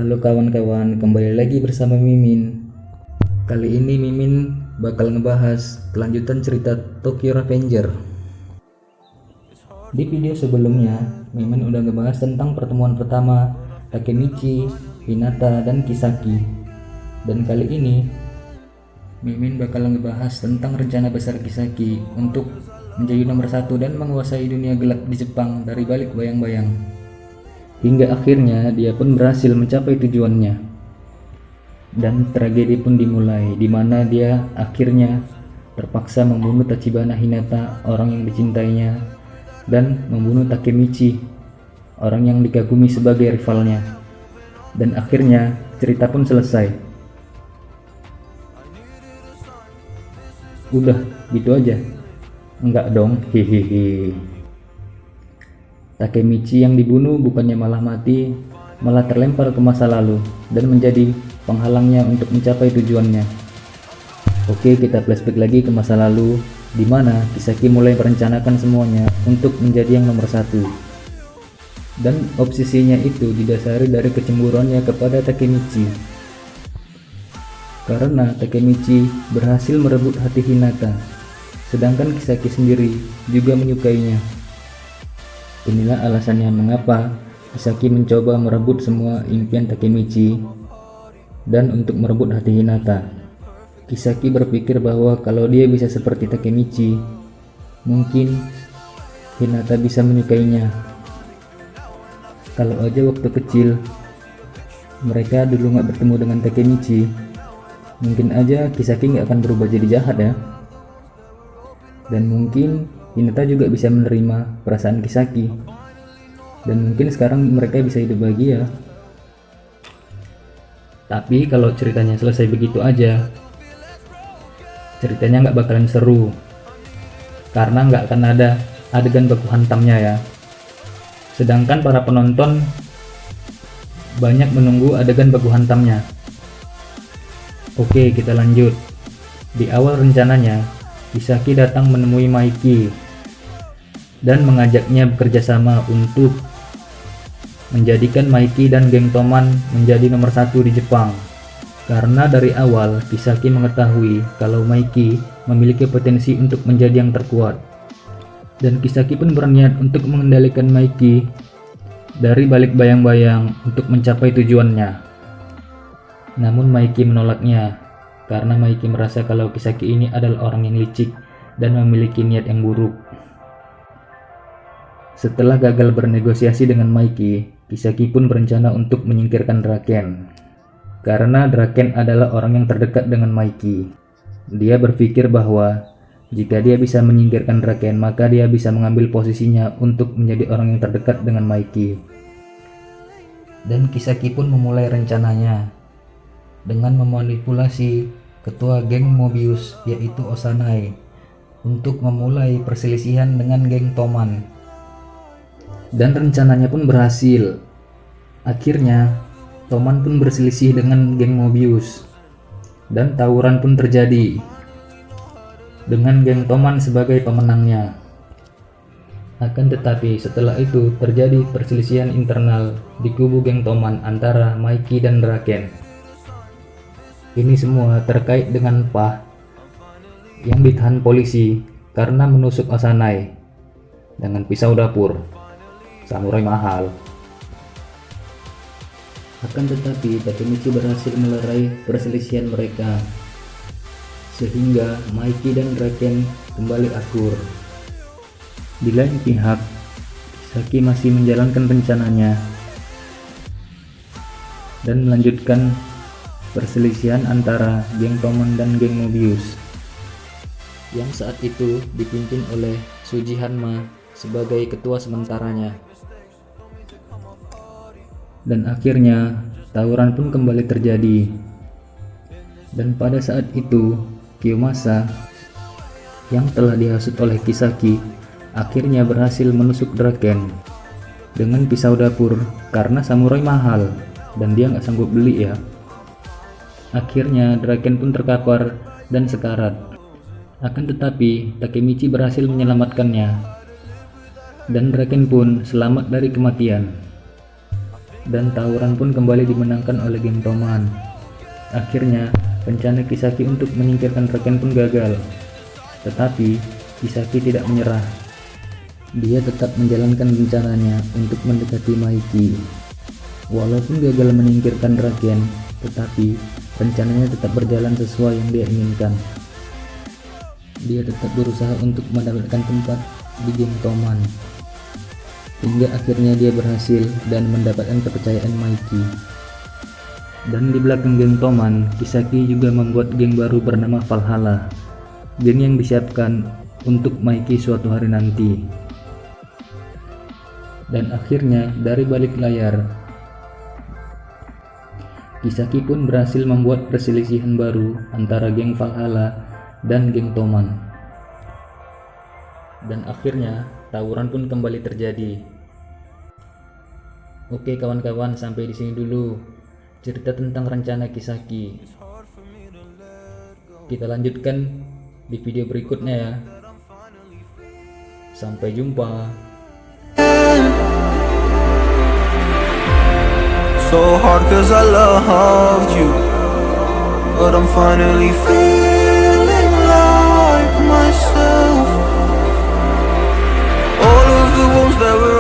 Halo kawan-kawan, kembali lagi bersama Mimin. Kali ini Mimin bakal ngebahas kelanjutan cerita Tokyo Revenger. Di video sebelumnya, Mimin udah ngebahas tentang pertemuan pertama Takemichi, Hinata, dan Kisaki. Dan kali ini, Mimin bakal ngebahas tentang rencana besar Kisaki untuk menjadi nomor satu dan menguasai dunia gelap di Jepang dari balik bayang-bayang. Hingga akhirnya dia pun berhasil mencapai tujuannya. Dan tragedi pun dimulai, di mana dia akhirnya terpaksa membunuh Tachibana Hinata, orang yang dicintainya, dan membunuh Takemichi, orang yang dikagumi sebagai rivalnya. Dan akhirnya cerita pun selesai. Udah gitu aja? Enggak dong, hehehe. Takemichi yang dibunuh bukannya malah mati, malah terlempar ke masa lalu dan menjadi penghalangnya untuk mencapai tujuannya. Oke, kita flashback lagi ke masa lalu, di mana Kisaki mulai merencanakan semuanya untuk menjadi yang nomor satu. Dan obsesinya itu didasari dari kecemburuannya kepada Takemichi. Karena Takemichi berhasil merebut hati Hinata, sedangkan Kisaki sendiri juga menyukainya. Inilah alasannya mengapa Kisaki mencoba merebut semua impian Takemichi dan untuk merebut hati Hinata. Kisaki berpikir bahwa kalau dia bisa seperti Takemichi, mungkin Hinata bisa menyukainya. Kalau aja waktu kecil mereka dulu nggak bertemu dengan Takemichi, mungkin aja Kisaki nggak akan berubah jadi jahat ya. Dan mungkin Hinata juga bisa menerima perasaan Kisaki, dan mungkin sekarang mereka bisa hidup bahagia. Tapi kalau ceritanya selesai begitu aja, ceritanya nggak bakalan seru, karena nggak akan ada adegan baku hantamnya ya. Sedangkan para penonton banyak menunggu adegan baku hantamnya. Oke, kita lanjut. Di awal rencananya, Kisaki datang menemui Maiki dan mengajaknya bekerja sama untuk menjadikan Maiki dan geng Toman menjadi nomor satu di Jepang. Karena dari awal Kisaki mengetahui kalau Maiki memiliki potensi untuk menjadi yang terkuat. Dan Kisaki pun berniat untuk mengendalikan Maiki dari balik bayang-bayang untuk mencapai tujuannya. Namun Maiki menolaknya, karena Maiki merasa kalau Kisaki ini adalah orang yang licik dan memiliki niat yang buruk. Setelah gagal bernegosiasi dengan Maiki, Kisaki pun berencana untuk menyingkirkan Draken. Karena Draken adalah orang yang terdekat dengan Maiki. Dia berpikir bahwa jika dia bisa menyingkirkan Draken, maka dia bisa mengambil posisinya untuk menjadi orang yang terdekat dengan Maiki. Dan Kisaki pun memulai rencananya dengan memanipulasi ketua geng Mobius, yaitu Osanai, untuk memulai perselisihan dengan geng Toman. Dan rencananya pun berhasil. Akhirnya Toman pun berselisih dengan geng Mobius, dan tawuran pun terjadi dengan geng Toman sebagai pemenangnya. Akan tetapi setelah itu terjadi perselisihan internal di kubu geng Toman antara Maiki dan Draken. Ini semua terkait dengan Pah yang ditahan polisi karena menusuk Osanai dengan pisau dapur samurai mahal. Akan tetapi Takemichi berhasil melerai perselisihan mereka, sehingga Maiki dan Draken kembali akur. Di lain pihak, Kisaki masih menjalankan rencananya dan melanjutkan perselisihan antara geng Toman dan geng Mobius, yang saat itu dipimpin oleh Suji Hanma sebagai ketua sementaranya. Dan akhirnya tawuran pun kembali terjadi. Dan pada saat itu Kiyomasa yang telah dihasut oleh Kisaki akhirnya berhasil menusuk Draken dengan pisau dapur karena samurai mahal dan dia nggak sanggup beli ya. Akhirnya Draken pun terkapar dan sekarat. Akan tetapi Takemichi berhasil menyelamatkannya, dan Draken pun selamat dari kematian. dan tawuran pun kembali dimenangkan oleh geng Toman. Akhirnya, rencana Kisaki untuk menyingkirkan Raken pun gagal. Tetapi, Kisaki tidak menyerah. Dia tetap menjalankan rencananya untuk mendekati Maiki. Walaupun gagal menyingkirkan Raken, tetapi rencananya tetap berjalan sesuai yang dia inginkan. Dia tetap berusaha untuk mendapatkan tempat di geng Toman. Hingga akhirnya dia berhasil dan mendapatkan kepercayaan Maiki. Dan di belakang geng Toman, Kisaki juga membuat geng baru bernama Valhalla, geng yang disiapkan untuk Maiki suatu hari nanti. Dan akhirnya dari balik layar, Kisaki pun berhasil membuat perselisihan baru antara geng Valhalla dan geng Toman. Dan akhirnya tawuran pun kembali terjadi. Oke kawan-kawan, sampai di sini dulu cerita tentang rencana Kisaki. Kita lanjutkan di video berikutnya ya. Sampai jumpa. So hard cause I loved you, but I'm finally feeling like myself. All of the wounds that were